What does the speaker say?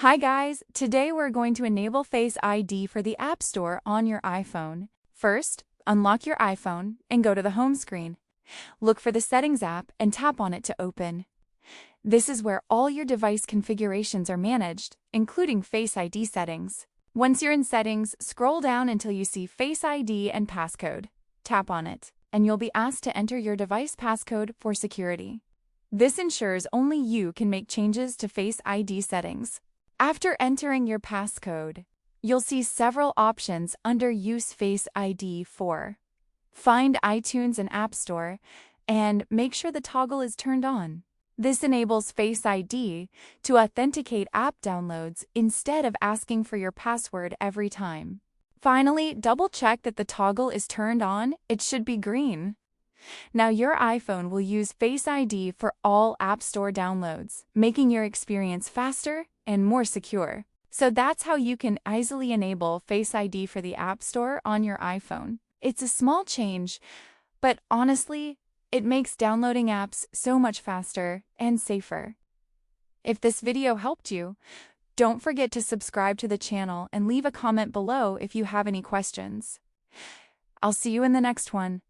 Hi guys, today we're going to enable Face ID for the App Store on your iPhone. First, unlock your iPhone and go to the home screen. Look for the Settings app and tap on it to open. This is where all your device configurations are managed, including Face ID settings. Once you're in Settings, scroll down until you see Face ID and Passcode. Tap on it, and you'll be asked to enter your device passcode for security. This ensures only you can make changes to Face ID settings. After entering your passcode, you'll see several options under Use Face ID for. Find iTunes and App Store, and make sure the toggle is turned on. This enables Face ID to authenticate app downloads instead of asking for your password every time. Finally, double-check that the toggle is turned on. It should be green. Now your iPhone will use Face ID for all App Store downloads, making your experience faster and more secure. So that's how you can easily enable Face ID for the App Store on your iPhone. It's a small change, but honestly, it makes downloading apps so much faster and safer. If this video helped you, don't forget to subscribe to the channel and leave a comment below if you have any questions. I'll see you in the next one.